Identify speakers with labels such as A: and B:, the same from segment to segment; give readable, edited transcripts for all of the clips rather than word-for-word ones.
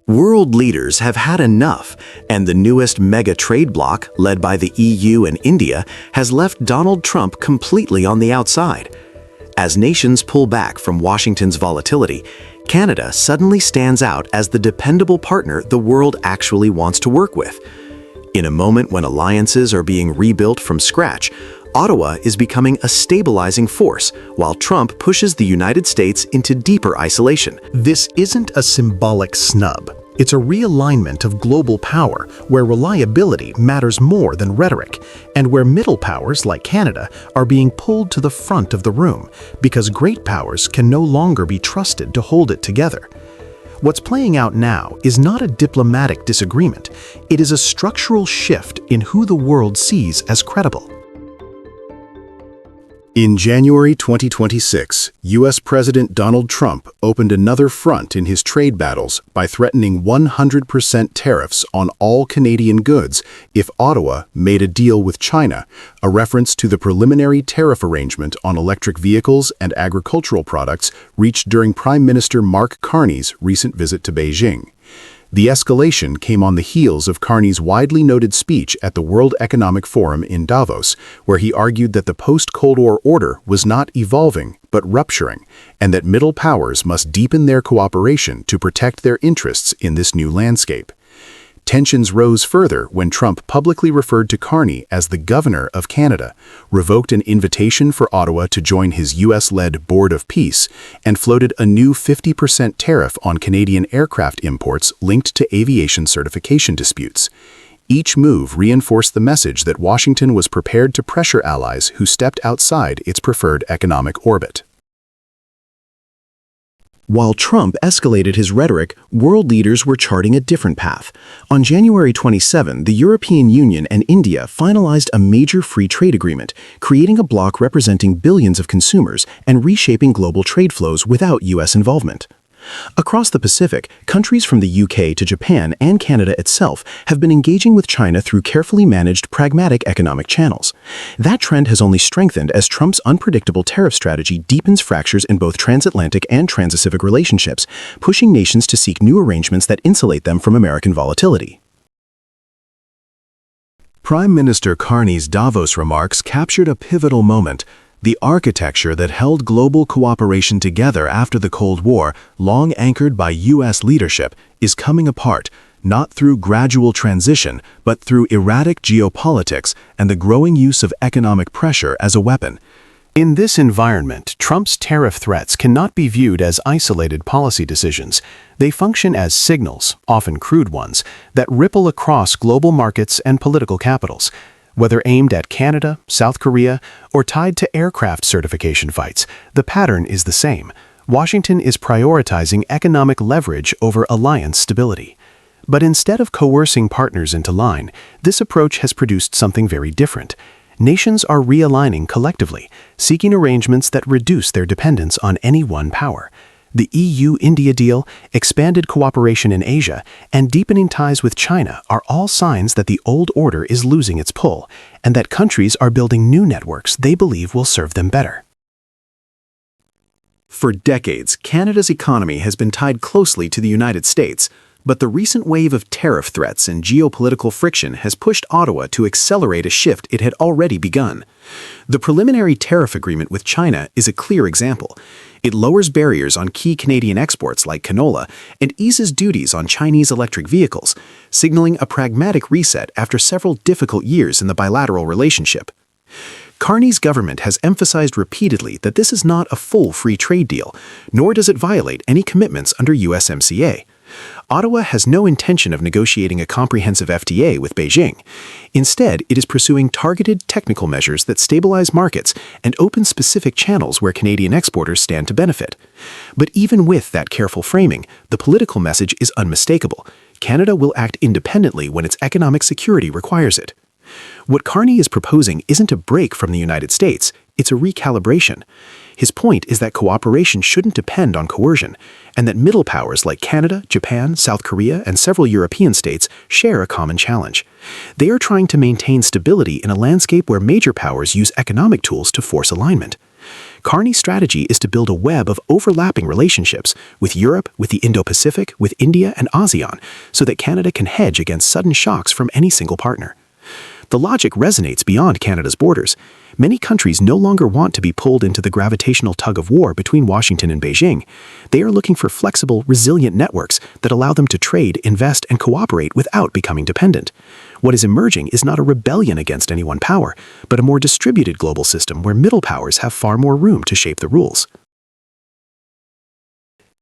A: World leaders have had enough, and the newest mega trade bloc, led by the EU and India, has left Donald Trump completely on the outside. As nations pull back from Washington's volatility, Canada suddenly stands out as the dependable partner the world actually wants to work with. In a moment when alliances are being rebuilt from scratch, Ottawa is becoming a stabilizing force, while Trump pushes the United States into deeper isolation.
B: This isn't a symbolic snub. It's a realignment of global power, where reliability matters more than rhetoric, and where middle powers like Canada are being pulled to the front of the room, because great powers can no longer be trusted to hold it together. What's playing out now is not a diplomatic disagreement. It is a structural shift in who the world sees as credible. In January 2026, U.S. President Donald Trump opened another front in his trade battles by threatening 100% tariffs on all Canadian goods if Ottawa made a deal with China, a reference to the preliminary tariff arrangement on electric vehicles and agricultural products reached during Prime Minister Mark Carney's recent visit to Beijing. The escalation came on the heels of Carney's widely noted speech at the World Economic Forum in Davos, where he argued that the post-Cold War order was not evolving, but rupturing, and that middle powers must deepen their cooperation to protect their interests in this new landscape. Tensions rose further when Trump publicly referred to Carney as the Governor of Canada, revoked an invitation for Ottawa to join his U.S.-led Board of Peace, and floated a new 50% tariff on Canadian aircraft imports linked to aviation certification disputes. Each move reinforced the message that Washington was prepared to pressure allies who stepped outside its preferred economic orbit.
A: While Trump escalated his rhetoric, world leaders were charting a different path. On January 27, the European Union and India finalized a major free trade agreement, creating a bloc representing billions of consumers and reshaping global trade flows without U.S. involvement. Across the Pacific, countries from the UK to Japan and Canada itself have been engaging with China through carefully managed, pragmatic economic channels. That trend has only strengthened as Trump's unpredictable tariff strategy deepens fractures in both transatlantic and transpacific relationships, pushing nations to seek new arrangements that insulate them from American volatility. Prime Minister Carney's Davos remarks captured a pivotal moment. The architecture that held global cooperation together after the Cold War, long anchored by U.S. leadership, is coming apart, not through gradual transition, but through erratic geopolitics and the growing use of economic pressure as a weapon. In this environment, Trump's tariff threats cannot be viewed as isolated policy decisions. They function as signals, often crude ones, that ripple across global markets and political capitals. Whether aimed at Canada, South Korea, or tied to aircraft certification fights, the pattern is the same. Washington is prioritizing economic leverage over alliance stability. But instead of coercing partners into line, this approach has produced something very different. Nations are realigning collectively, seeking arrangements that reduce their dependence on any one power. The EU-India deal, expanded cooperation in Asia, and deepening ties with China are all signs that the old order is losing its pull, and that countries are building new networks they believe will serve them better. For decades, Canada's economy has been tied closely to the United States, but the recent wave of tariff threats and geopolitical friction has pushed Ottawa to accelerate a shift it had already begun. The preliminary tariff agreement with China is a clear example. It lowers barriers on key Canadian exports like canola and eases duties on Chinese electric vehicles, signaling a pragmatic reset after several difficult years in the bilateral relationship. Carney's government has emphasized repeatedly that this is not a full free trade deal, nor does it violate any commitments under USMCA. Ottawa has no intention of negotiating a comprehensive FTA with Beijing. Instead, it is pursuing targeted technical measures that stabilize markets and open specific channels where Canadian exporters stand to benefit. But even with that careful framing, the political message is unmistakable. Canada will act independently when its economic security requires it. What Carney is proposing isn't a break from the United States, it's a recalibration. His point is that cooperation shouldn't depend on coercion, and that middle powers like Canada, Japan, South Korea, and several European states share a common challenge. They are trying to maintain stability in a landscape where major powers use economic tools to force alignment. Carney's strategy is to build a web of overlapping relationships with Europe, with the Indo-Pacific, with India and ASEAN, so that Canada can hedge against sudden shocks from any single partner. The logic resonates beyond Canada's borders. Many countries no longer want to be pulled into the gravitational tug-of-war between Washington and Beijing. They are looking for flexible, resilient networks that allow them to trade, invest, and cooperate without becoming dependent. What is emerging is not a rebellion against any one power, but a more distributed global system where middle powers have far more room to shape the rules.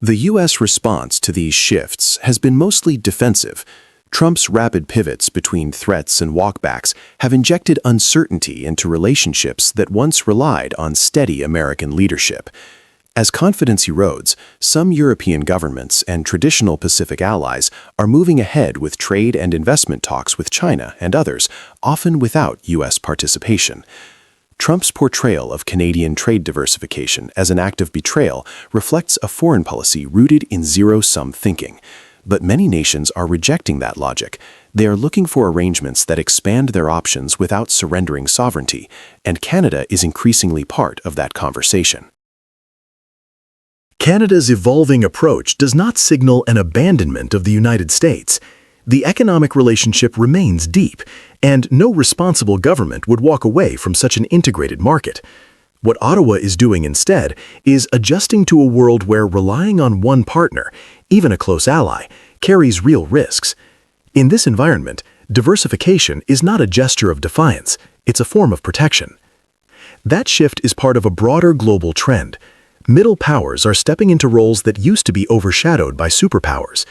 C: The U.S. response to these shifts has been mostly defensive. Trump's rapid pivots between threats and walkbacks have injected uncertainty into relationships that once relied on steady American leadership. As confidence erodes, some European governments and traditional Pacific allies are moving ahead with trade and investment talks with China and others, often without U.S. participation. Trump's portrayal of Canadian trade diversification as an act of betrayal reflects a foreign policy rooted in zero-sum thinking. But many nations are rejecting that logic. They are looking for arrangements that expand their options without surrendering sovereignty, and Canada is increasingly part of that conversation.
B: Canada's evolving approach does not signal an abandonment of the United States. The economic relationship remains deep, and no responsible government would walk away from such an integrated market. What Ottawa is doing instead is adjusting to a world where relying on one partner, even a close ally, carries real risks. In this environment, diversification is not a gesture of defiance, it's a form of protection. That shift is part of a broader global trend. Middle powers are stepping into roles that used to be overshadowed by superpowers.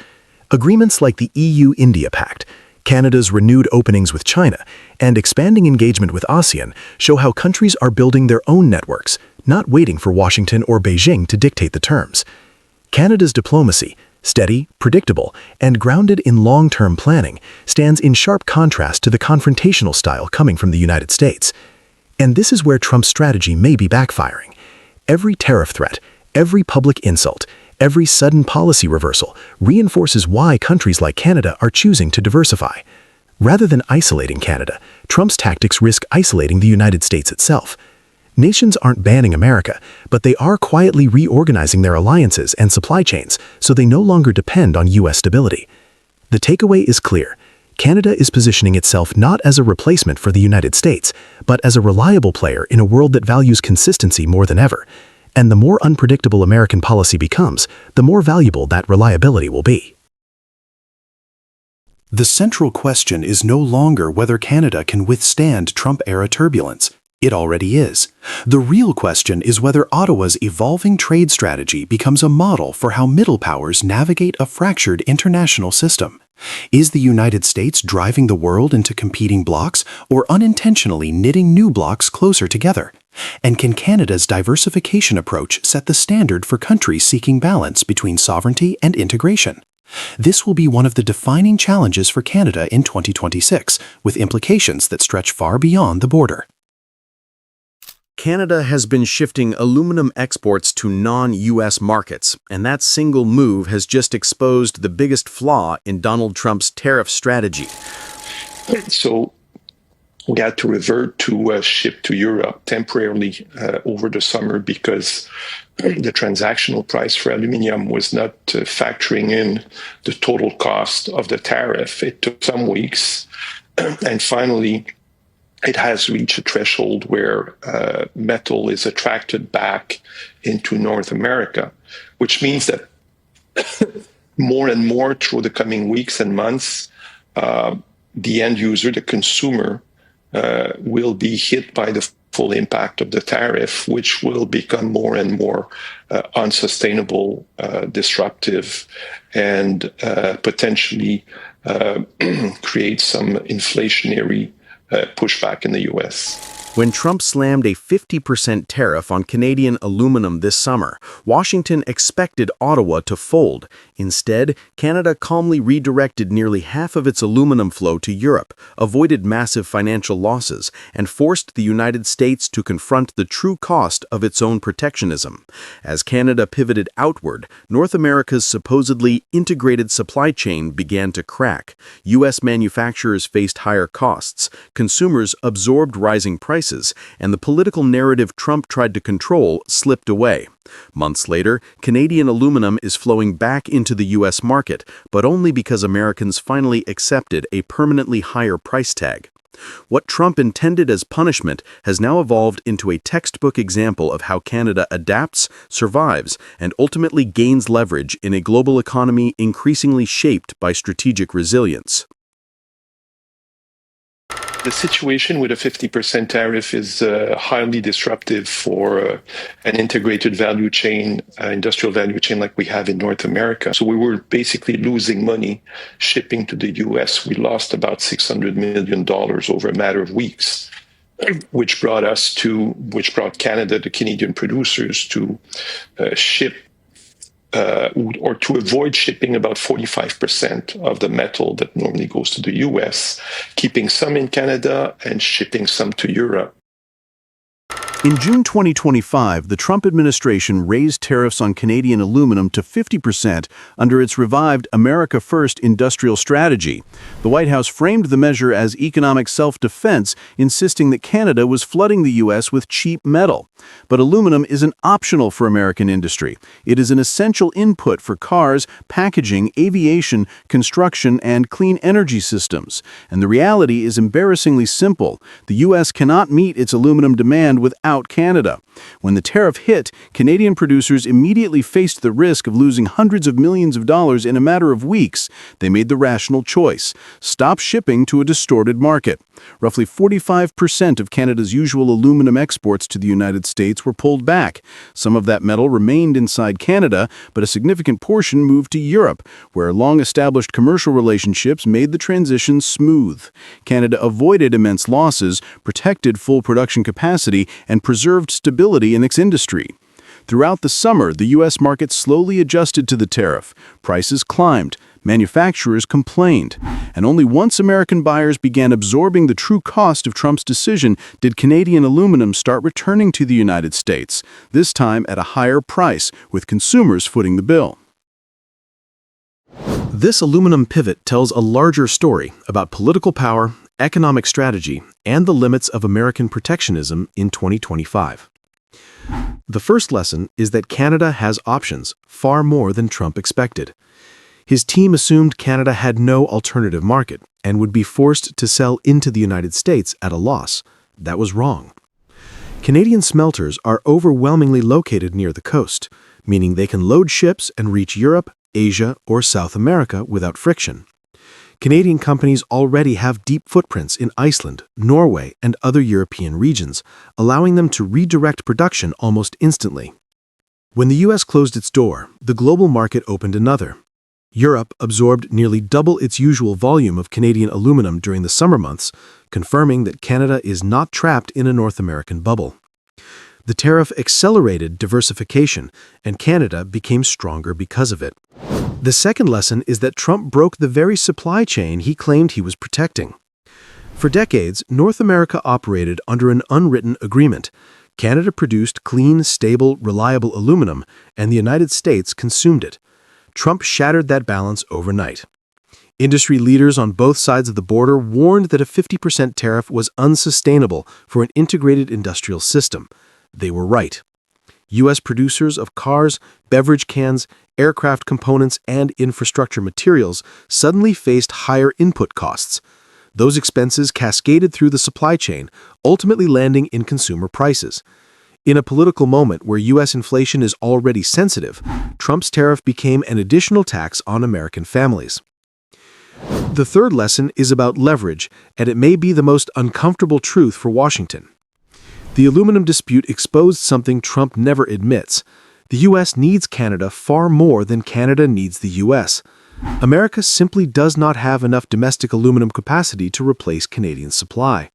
B: Agreements like the EU-India Pact, Canada's renewed openings with China, and expanding engagement with ASEAN show how countries are building their own networks, not waiting for Washington or Beijing to dictate the terms. Canada's diplomacy, steady, predictable, and grounded in long-term planning, stands in sharp contrast to the confrontational style coming from the United States. And this is where Trump's strategy may be backfiring. Every tariff threat, every public insult, every sudden policy reversal reinforces why countries like Canada are choosing to diversify. Rather than isolating Canada, Trump's tactics risk isolating the United States itself. Nations aren't banning America, but they are quietly reorganizing their alliances and supply chains so they no longer depend on U.S. stability. The takeaway is clear. Canada is positioning itself not as a replacement for the United States, but as a reliable player in a world that values consistency more than ever. And the more unpredictable American policy becomes, the more valuable that reliability will be.
C: The central question is no longer whether Canada can withstand Trump-era turbulence. It already is. The real question is whether Ottawa's evolving trade strategy becomes a model for how middle powers navigate a fractured international system. Is the United States driving the world into competing blocs or unintentionally knitting new blocs closer together? And can Canada's diversification approach set the standard for countries seeking balance between sovereignty and integration? This will be one of the defining challenges for Canada in 2026, with implications that stretch far beyond the border.
A: Canada has been shifting aluminum exports to non-U.S. markets, and that single move has just exposed the biggest flaw in Donald Trump's tariff strategy.
D: So we had to revert to ship to Europe temporarily over the summer because the transactional price for aluminium was not factoring in the total cost of the tariff. It took some weeks, and finally it has reached a threshold where metal is attracted back into North America, which means that more and more through the coming weeks and months, the end user, the consumer, will be hit by the full impact of the tariff, which will become more and more unsustainable, disruptive, and potentially create some inflationary pushback in the U.S.
A: When Trump slammed a 50% tariff on Canadian aluminum this summer, Washington expected Ottawa to fold. Instead, Canada calmly redirected nearly half of its aluminum flow to Europe, avoided massive financial losses, and forced the United States to confront the true cost of its own protectionism. As Canada pivoted outward, North America's supposedly integrated supply chain began to crack. U.S. manufacturers faced higher costs, consumers absorbed rising prices, and the political narrative Trump tried to control slipped away. Months later, Canadian aluminum is flowing back into the U.S. market, but only because Americans finally accepted a permanently higher price tag. What Trump intended as punishment has now evolved into a textbook example of how Canada adapts, survives, and ultimately gains leverage in a global economy increasingly shaped by strategic resilience.
D: The situation with a 50% tariff is highly disruptive for an integrated value chain, industrial value chain like we have in North America. So we were basically losing money shipping to the US. We lost about $600 million over a matter of weeks, which brought Canada, the Canadian producers, to ship or to avoid shipping about 45% of the metal that normally goes to the US, keeping some in Canada and shipping some to Europe.
A: In June 2025, the Trump administration raised tariffs on Canadian aluminum to 50% under its revived America First industrial strategy. The White House framed the measure as economic self-defense, insisting that Canada was flooding the U.S. with cheap metal. But aluminum isn't optional for American industry. It is an essential input for cars, packaging, aviation, construction, and clean energy systems. And the reality is embarrassingly simple. The U.S. cannot meet its aluminum demand without Canada. When the tariff hit, Canadian producers immediately faced the risk of losing hundreds of millions of dollars in a matter of weeks. They made the rational choice: stop shipping to a distorted market. Roughly 45% of Canada's usual aluminum exports to the United States were pulled back. Some of that metal remained inside Canada, but a significant portion moved to Europe, where long-established commercial relationships made the transition smooth. Canada avoided immense losses, protected full production capacity, and preserved stability in its industry. Throughout the summer, the U.S. market slowly adjusted to the tariff. Prices climbed. Manufacturers complained. And only once American buyers began absorbing the true cost of Trump's decision did Canadian aluminum start returning to the United States, this time at a higher price, with consumers footing the bill. This aluminum pivot tells a larger story about political power, economic strategy, and the limits of American protectionism in 2025. The first lesson is that Canada has options, far more than Trump expected. His team assumed Canada had no alternative market and would be forced to sell into the United States at a loss. That was wrong. Canadian smelters are overwhelmingly located near the coast, meaning they can load ships and reach Europe, Asia, or South America without friction. Canadian companies already have deep footprints in Iceland, Norway, and other European regions, allowing them to redirect production almost instantly. When the U.S. closed its door, the global market opened another. Europe absorbed nearly double its usual volume of Canadian aluminum during the summer months, confirming that Canada is not trapped in a North American bubble. The tariff accelerated diversification, and Canada became stronger because of it. The second lesson is that Trump broke the very supply chain he claimed he was protecting. For decades, North America operated under an unwritten agreement. Canada produced clean, stable, reliable aluminum, and the United States consumed it. Trump shattered that balance overnight. Industry leaders on both sides of the border warned that a 50% tariff was unsustainable for an integrated industrial system. They were right. U.S. producers of cars, beverage cans, aircraft components, and infrastructure materials suddenly faced higher input costs. Those expenses cascaded through the supply chain, ultimately landing in consumer prices. In a political moment where U.S. inflation is already sensitive, Trump's tariff became an additional tax on American families. The third lesson is about leverage, and it may be the most uncomfortable truth for Washington. The aluminum dispute exposed something Trump never admits. The U.S. needs Canada far more than Canada needs the U.S. America simply does not have enough domestic aluminum capacity to replace Canadian supply.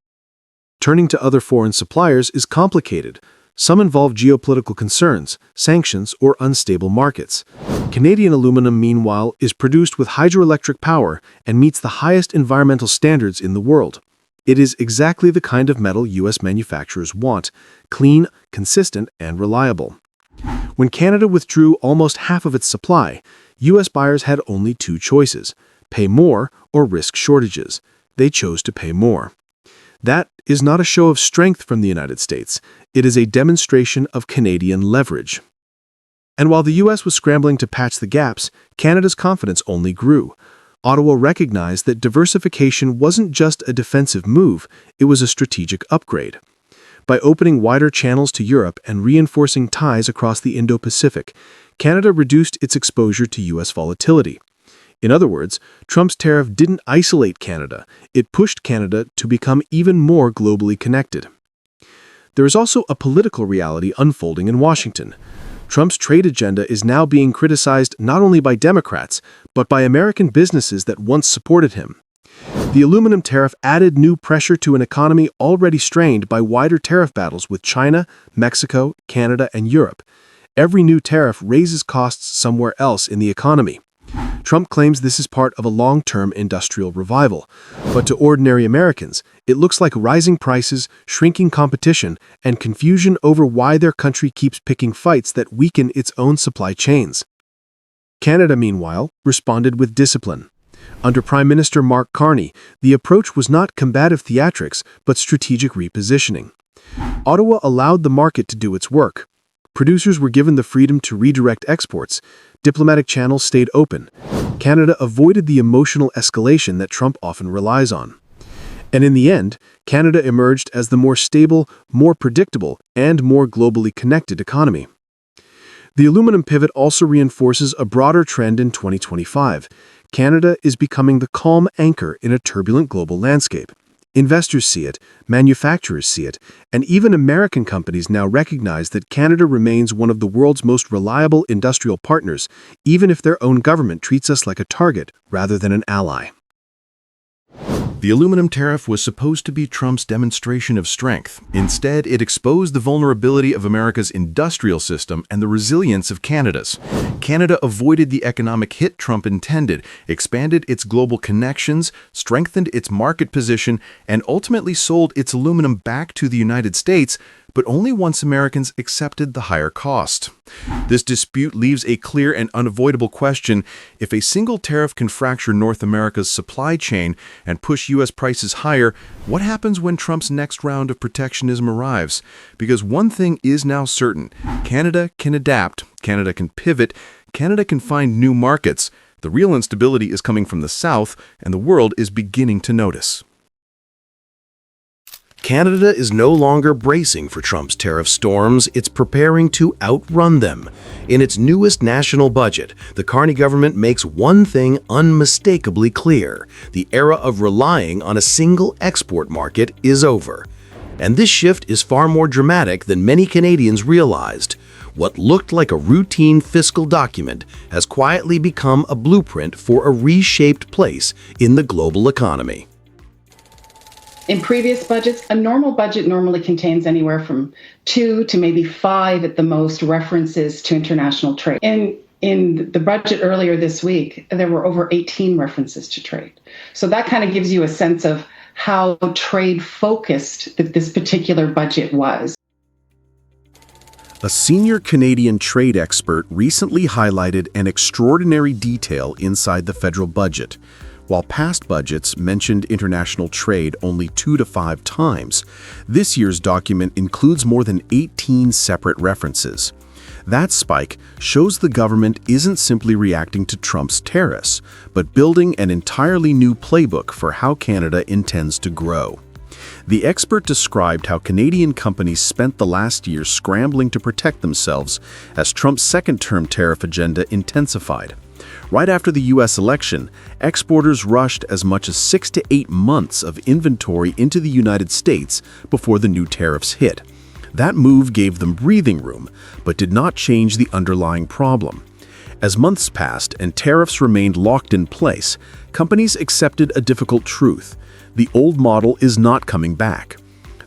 A: Turning to other foreign suppliers is complicated.
E: Some involve geopolitical concerns, sanctions, or unstable markets. Canadian aluminum, meanwhile, is produced with hydroelectric power and meets the highest environmental standards in the world. It is exactly the kind of metal U.S. manufacturers want: clean, consistent, and reliable. When Canada withdrew almost half of its supply, U.S. buyers had only two choices: pay more or risk shortages. They chose to pay more. That is not a show of strength from the United States. It is a demonstration of Canadian leverage. And while the U.S. was scrambling to patch the gaps, Canada's confidence only grew. Ottawa recognized that diversification wasn't just a defensive move, it was a strategic upgrade. By opening wider channels to Europe and reinforcing ties across the Indo-Pacific, Canada reduced its exposure to U.S. volatility. In other words, Trump's tariff didn't isolate Canada, it pushed Canada to become even more globally connected. There is also a political reality unfolding in Washington. Trump's trade agenda is now being criticized not only by Democrats, but by American businesses that once supported him. The aluminum tariff added new pressure to an economy already strained by wider tariff battles with China, Mexico, Canada, and Europe. Every new tariff raises costs somewhere else in the economy. Trump claims this is part of a long-term industrial revival, but to ordinary Americans, it looks like rising prices, shrinking competition, and confusion over why their country keeps picking fights that weaken its own supply chains. Canada, meanwhile, responded with discipline. Under Prime Minister Mark Carney, the approach was not combative theatrics, but strategic repositioning. Ottawa allowed the market to do its work. Producers were given the freedom to redirect exports. Diplomatic channels stayed open. Canada avoided the emotional escalation that Trump often relies on. And in the end, Canada emerged as the more stable, more predictable, and more globally connected economy. The aluminum pivot also reinforces a broader trend in 2025. Canada is becoming the calm anchor in a turbulent global landscape. Investors see it, manufacturers see it, and even American companies now recognize that Canada remains one of the world's most reliable industrial partners, even if their own government treats us like a target rather than an ally.
B: The aluminum tariff was supposed to be Trump's demonstration of strength. Instead, it exposed the vulnerability of America's industrial system and the resilience of Canada's. Canada avoided the economic hit Trump intended, expanded its global connections, strengthened its market position, and ultimately sold its aluminum back to the United States, but only once Americans accepted the higher cost. This dispute leaves a clear and unavoidable question: if a single tariff can fracture North America's supply chain and push U.S. prices higher, what happens when Trump's next round of protectionism arrives? Because one thing is now certain: Canada can adapt, Canada can pivot, Canada can find new markets. The real instability is coming from the South, and the world is beginning to notice.
C: Canada is no longer bracing for Trump's tariff storms, it's preparing to outrun them. In its newest national budget, the Carney government makes one thing unmistakably clear: the era of relying on a single export market is over. And this shift is far more dramatic than many Canadians realized. What looked like a routine fiscal document has quietly become a blueprint for a reshaped place in the global economy.
F: In previous budgets, a normal budget normally contains anywhere from 2 to maybe 5 at the most references to international trade. In the budget earlier this week, there were over 18 references to trade. So that kind of gives you a sense of how trade-focused this particular budget was.
A: A senior Canadian trade expert recently highlighted an extraordinary detail inside the federal budget. While past budgets mentioned international trade only 2 to 5 times, this year's document includes more than 18 separate references. That spike shows the government isn't simply reacting to Trump's tariffs, but building an entirely new playbook for how Canada intends to grow. The expert described how Canadian companies spent the last year scrambling to protect themselves as Trump's second-term tariff agenda intensified. Right after the U.S. election, exporters rushed as much as 6 to 8 months of inventory into the United States before the new tariffs hit. That move gave them breathing room, but did not change the underlying problem. As months passed and tariffs remained locked in place, companies accepted a difficult truth: the old model is not coming back.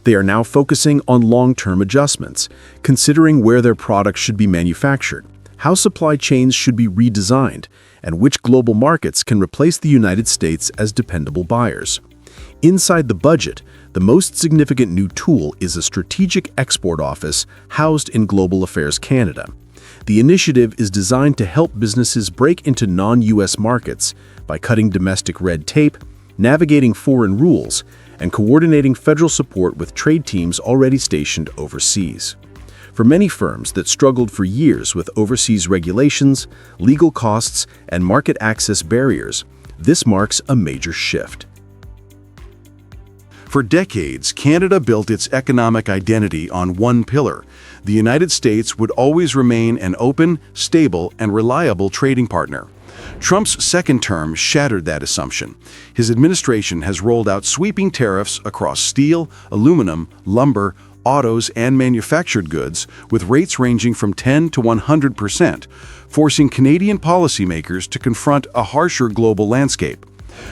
E: They are now focusing on long-term adjustments, considering where their products should be manufactured, how supply chains should be redesigned, and which global markets can replace the United States as dependable buyers. Inside the budget, the most significant new tool is a strategic export office housed in Global Affairs Canada. The initiative is designed to help businesses break into non-US markets by cutting domestic red tape, navigating foreign rules, and coordinating federal support with trade teams already stationed overseas. For many firms that struggled for years with overseas regulations, legal costs, and market access barriers, this marks a major shift.
B: For decades, Canada built its economic identity on one pillar. The United States would always remain an open, stable, and reliable trading partner. Trump's second term shattered that assumption. His administration has rolled out sweeping tariffs across steel, aluminum, lumber, autos, and manufactured goods, with rates ranging from 10 to 100%, forcing Canadian policymakers to confront a harsher global landscape.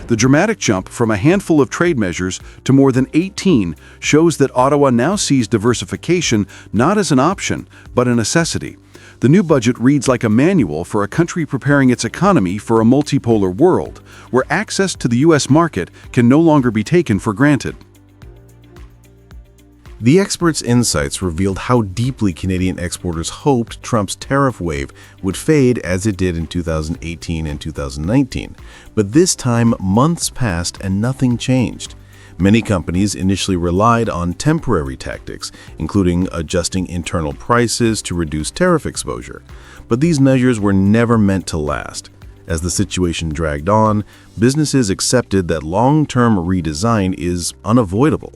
B: The dramatic jump from a handful of trade measures to more than 18 shows that Ottawa now sees diversification not as an option, but a necessity. The new budget reads like a manual for a country preparing its economy for a multipolar world, where access to the U.S. market can no longer be taken for granted.
G: The experts' insights revealed how deeply Canadian exporters hoped Trump's tariff wave would fade as it did in 2018 and 2019. But this time, months passed and nothing changed. Many companies initially relied on temporary tactics, including adjusting internal prices to reduce tariff exposure. But these measures were never meant to last. As the situation dragged on, businesses accepted that long-term redesign is unavoidable.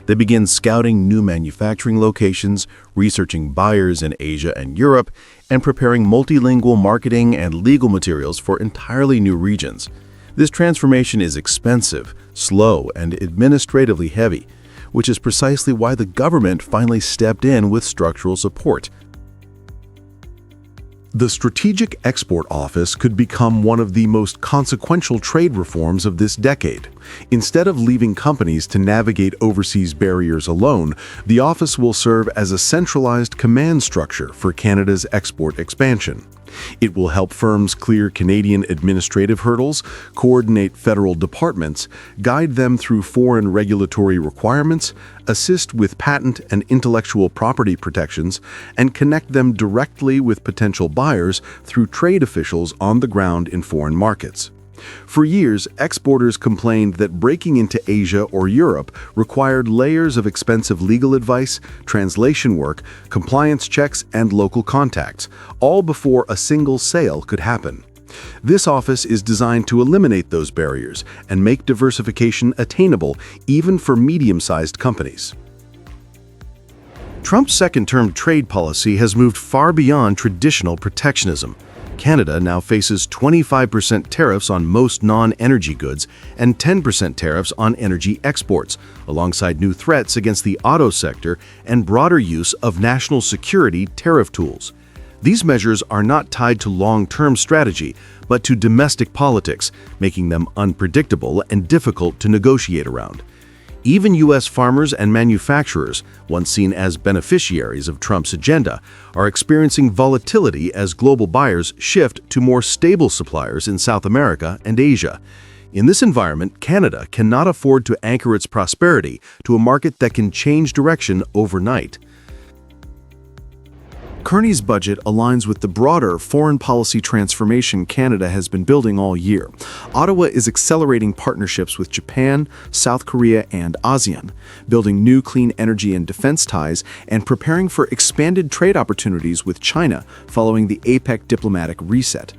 G: They began scouting new manufacturing locations, researching buyers in Asia and Europe, and preparing multilingual marketing and legal materials for entirely new regions. This transformation is expensive, slow, and administratively heavy, which is precisely why the government finally stepped in with structural support.
E: The Strategic Export Office could become one of the most consequential trade reforms of this decade. Instead of leaving companies to navigate overseas barriers alone, the office will serve as a centralized command structure for Canada's export expansion. It will help firms clear Canadian administrative hurdles, coordinate federal departments, guide them through foreign regulatory requirements, assist with patent and intellectual property protections, and connect them directly with potential buyers through trade officials on the ground in foreign markets. For years, exporters complained that breaking into Asia or Europe required layers of expensive legal advice, translation work, compliance checks, and local contacts, all before a single sale could happen. This office is designed to eliminate those barriers and make diversification attainable even for medium-sized companies.
G: Trump's second-term trade policy has moved far beyond traditional protectionism. Canada now faces 25% tariffs on most non-energy goods and 10% tariffs on energy exports, alongside new threats against the auto sector and broader use of national security tariff tools. These measures are not tied to long-term strategy, but to domestic politics, making them unpredictable and difficult to negotiate around. Even U.S. farmers and manufacturers, once seen as beneficiaries of Trump's agenda, are experiencing volatility as global buyers shift to more stable suppliers in South America and Asia. In this environment, Canada cannot afford to anchor its prosperity to a market that can change direction overnight.
E: Carney's budget aligns with the broader foreign policy transformation Canada has been building all year. Ottawa is accelerating partnerships with Japan, South Korea, and ASEAN, building new clean energy and defense ties, and preparing for expanded trade opportunities with China following the APEC diplomatic reset.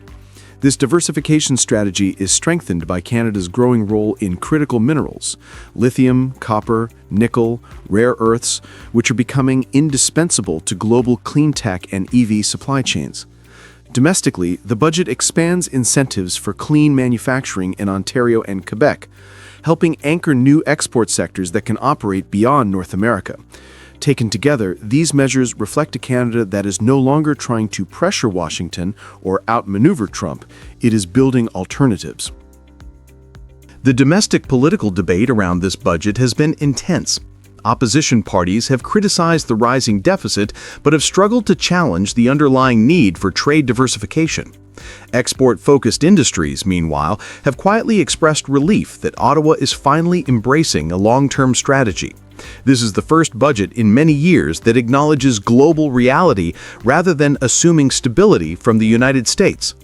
E: This diversification strategy is strengthened by Canada's growing role in critical minerals, lithium, copper, nickel, rare earths, which are becoming indispensable to global clean tech and EV supply chains. Domestically, the budget expands incentives for clean manufacturing in Ontario and Quebec, helping anchor new export sectors that can operate beyond North America. Taken together, these measures reflect a Canada that is no longer trying to pressure Washington or outmaneuver Trump. It is building alternatives.
G: The domestic political debate around this budget has been intense. Opposition parties have criticized the rising deficit but have struggled to challenge the underlying need for trade diversification. Export-focused industries, meanwhile, have quietly expressed relief that Ottawa is finally embracing a long-term strategy. This is the first budget in many years that acknowledges global reality rather than assuming stability from the United States.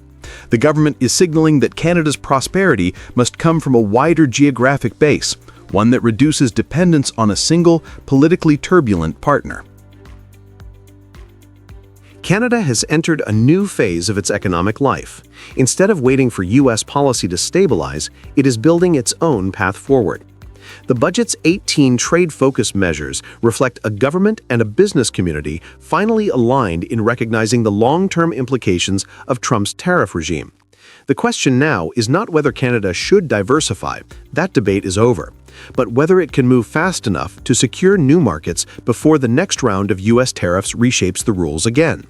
G: The government is signaling that Canada's prosperity must come from a wider geographic base, one that reduces dependence on a single, politically turbulent partner.
A: Canada has entered a new phase of its economic life. Instead of waiting for U.S. policy to stabilize, it is building its own path forward. The budget's 18 trade-focused measures reflect a government and a business community finally aligned in recognizing the long-term implications of Trump's tariff regime. The question now is not whether Canada should diversify, that debate is over, but whether it can move fast enough to secure new markets before the next round of U.S. tariffs reshapes the rules again.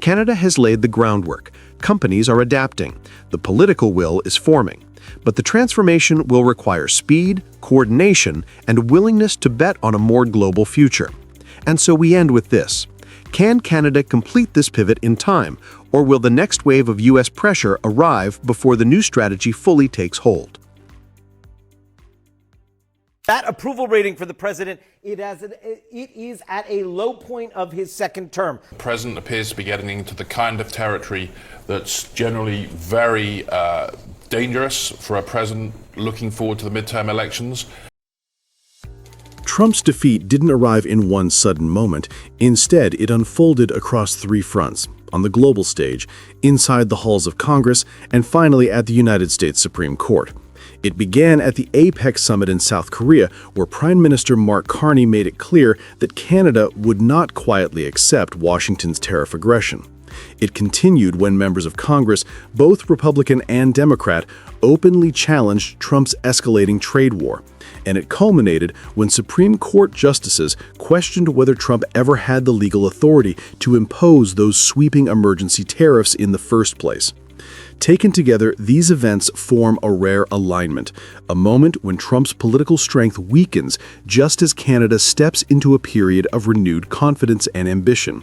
A: Canada has laid the groundwork. Companies are adapting. The political will is forming. But the transformation will require speed, coordination, and willingness to bet on a more global future. And so we end with this. Can Canada complete this pivot in time, or will the next wave of U.S. pressure arrive before the new strategy fully takes hold?
H: That approval rating for the president, it is at a low point of his second term.
I: The president appears to be getting into the kind of territory that's generally very dangerous for a president looking forward to the midterm elections.
B: Trump's defeat didn't arrive in one sudden moment. Instead, it unfolded across three fronts: on the global stage, inside the halls of Congress, and finally at the United States Supreme Court. It began at the APEC summit in South Korea, where Prime Minister Mark Carney made it clear that Canada would not quietly accept Washington's tariff aggression. It continued when members of Congress, both Republican and Democrat, openly challenged Trump's escalating trade war. And it culminated when Supreme Court justices questioned whether Trump ever had the legal authority to impose those sweeping emergency tariffs in the first place. Taken together, these events form a rare alignment, a moment when Trump's political strength weakens just as Canada steps into a period of renewed confidence and ambition.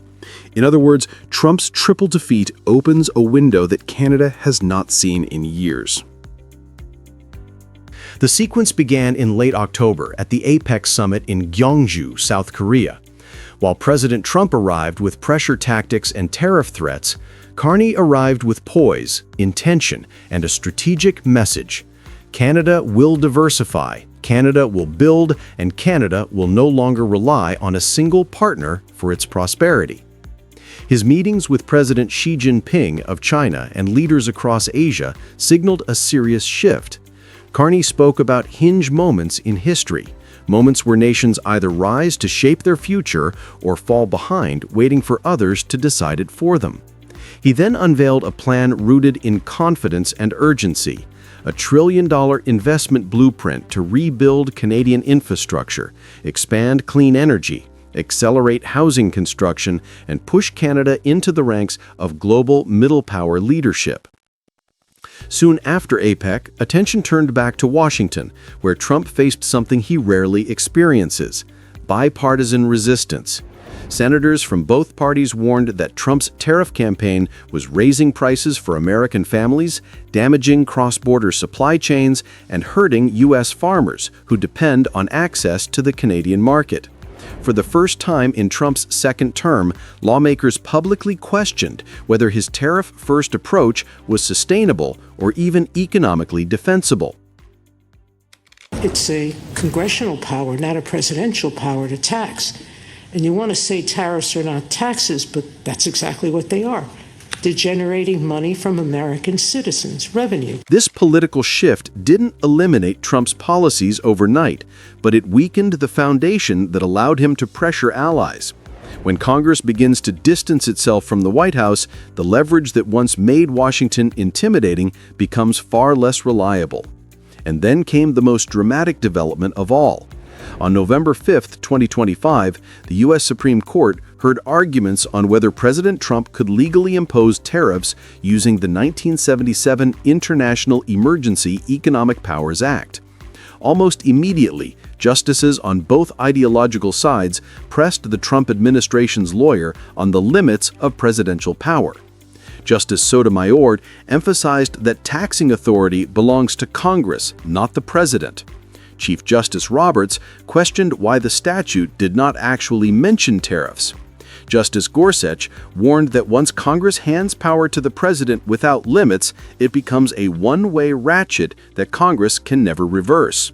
B: In other words, Trump's triple defeat opens a window that Canada has not seen in years.
A: The sequence began in late October at the APEC summit in Gyeongju, South Korea. While President Trump arrived with pressure tactics and tariff threats, Carney arrived with poise, intention, and a strategic message. Canada will diversify, Canada will build, and Canada will no longer rely on a single partner for its prosperity. His meetings with President Xi Jinping of China and leaders across Asia signaled a serious shift. Carney spoke about hinge moments in history, moments where nations either rise to shape their future or fall behind, waiting for others to decide it for them. He then unveiled a plan rooted in confidence and urgency, a $1 trillion investment blueprint to rebuild Canadian infrastructure, expand clean energy, accelerate housing construction, and push Canada into the ranks of global middle power leadership. Soon after APEC, attention turned back to Washington, where Trump faced something he rarely experiences: bipartisan resistance. Senators from both parties warned that Trump's tariff campaign was raising prices for American families, damaging cross-border supply chains, and hurting U.S. farmers who depend on access to the Canadian market. For the first time in Trump's second term, lawmakers publicly questioned whether his tariff-first approach was sustainable or even economically defensible.
J: It's a congressional power, not a presidential power, to tax. And you want to say tariffs are not taxes, but that's exactly what they are. They're generating money from American citizens, revenue.
A: This political shift didn't eliminate Trump's policies overnight, but it weakened the foundation that allowed him to pressure allies. When Congress begins to distance itself from the White House, the leverage that once made Washington intimidating becomes far less reliable. And then came the most dramatic development of all. On November 5, 2025, the U.S. Supreme Court heard arguments on whether President Trump could legally impose tariffs using the 1977 International Emergency Economic Powers Act. Almost immediately,
E: justices on both ideological sides pressed the Trump administration's lawyer on the limits of presidential power. Justice Sotomayor emphasized that taxing authority belongs to Congress, not the president. Chief Justice Roberts questioned why the statute did not actually mention tariffs. Justice Gorsuch warned that once Congress hands power to the president without limits, it becomes a one-way ratchet that Congress can never reverse.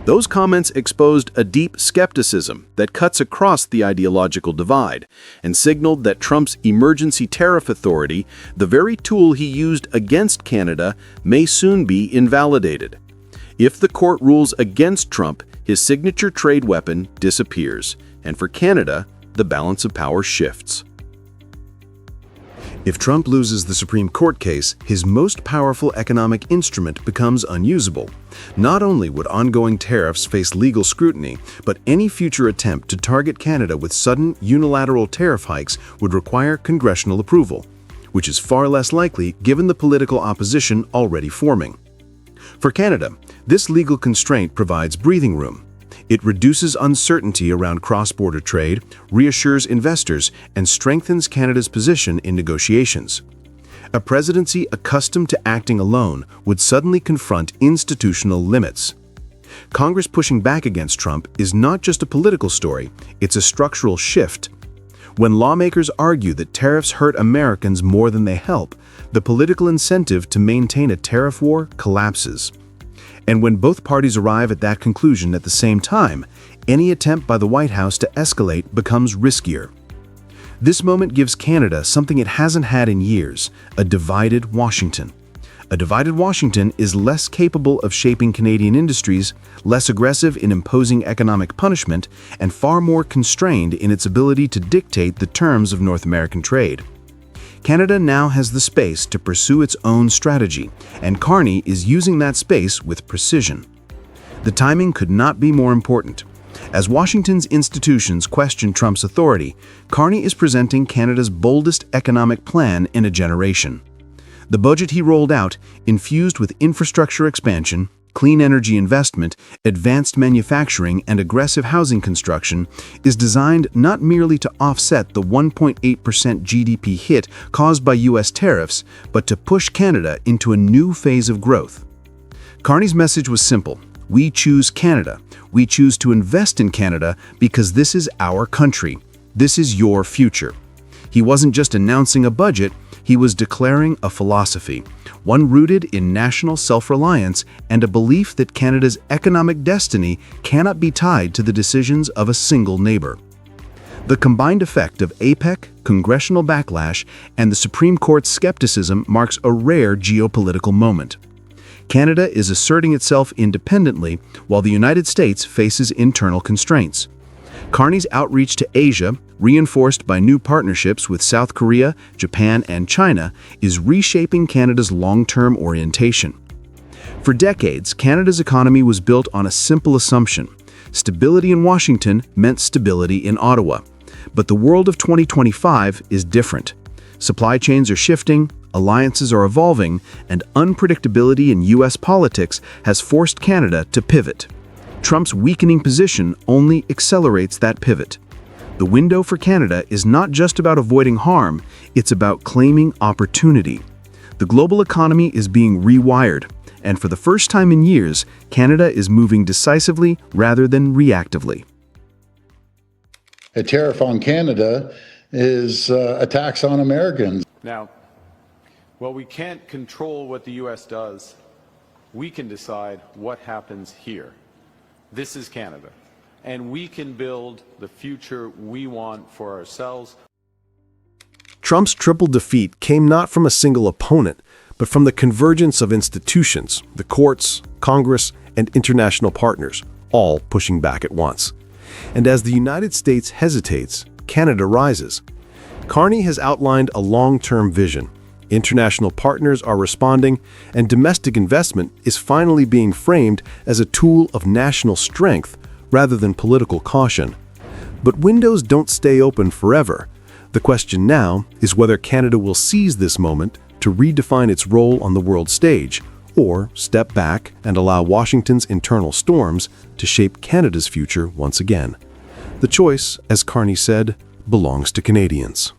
E: Those comments exposed a deep skepticism that cuts across the ideological divide and signaled that Trump's emergency tariff authority, the very tool he used against Canada, may soon be invalidated. If the court rules against Trump, his signature trade weapon disappears, and for Canada, the balance of power shifts.
G: If Trump loses the Supreme Court case, his most powerful economic instrument becomes unusable. Not only would ongoing tariffs face legal scrutiny, but any future attempt to target Canada with sudden unilateral tariff hikes would require congressional approval, which is far less likely given the political opposition already forming. For Canada, this legal constraint provides breathing room. It reduces uncertainty around cross-border trade, reassures investors, and strengthens Canada's position in negotiations. A presidency accustomed to acting alone would suddenly confront institutional limits. Congress pushing back against Trump is not just a political story, it's a structural shift. When lawmakers argue that tariffs hurt Americans more than they help, the political incentive to maintain a tariff war collapses. And when both parties arrive at that conclusion at the same time, any attempt by the White House to escalate becomes riskier. This moment gives Canada something it hasn't had in years, a divided Washington. A divided Washington is less capable of shaping Canadian industries, less aggressive in imposing economic punishment, and far more constrained in its ability to dictate the terms of North American trade. Canada now has the space to pursue its own strategy, and Carney is using that space with precision. The timing could not be more important. As Washington's institutions question Trump's authority, Carney is presenting Canada's boldest economic plan in a generation. The budget he rolled out, infused with infrastructure expansion, clean energy investment, advanced manufacturing, and aggressive housing construction, is designed not merely to offset the 1.8% GDP hit caused by U.S. tariffs, but to push Canada into a new phase of growth. Carney's message was simple. We choose Canada. We choose to invest in Canada because this is our country. This is your future. He wasn't just announcing a budget, he was declaring a philosophy, one rooted in national self-reliance and a belief that Canada's economic destiny cannot be tied to the decisions of a single neighbor. The combined effect of APEC, congressional backlash, and the Supreme Court's skepticism marks a rare geopolitical moment. Canada is asserting itself independently while the United States faces internal constraints. Carney's outreach to Asia, reinforced by new partnerships with South Korea, Japan, and China, is reshaping Canada's long-term orientation. For decades, Canada's economy was built on a simple assumption. Stability in Washington meant stability in Ottawa. But the world of 2025 is different. Supply chains are shifting, alliances are evolving, and unpredictability in U.S. politics has forced Canada to pivot. Trump's weakening position only accelerates that pivot. The window for Canada is not just about avoiding harm, it's about claiming opportunity. The global economy is being rewired, and for the first time in years, Canada is moving decisively rather than reactively.
K: A tariff on Canada is a tax on Americans.
L: Now, while we can't control what the U.S. does, we can decide what happens here. This is Canada, and we can build the future we want for ourselves.
E: Trump's triple defeat came not from a single opponent, but from the convergence of institutions, the courts, Congress, and international partners, all pushing back at once. And as the United States hesitates, Canada rises. Carney has outlined a long-term vision. International partners are responding, and domestic investment is finally being framed as a tool of national strength rather than political caution. But windows don't stay open forever. The question now is whether Canada will seize this moment to redefine its role on the world stage,
C: or step back and allow Washington's internal storms to shape Canada's future once again. The choice, as Carney said, belongs to Canadians.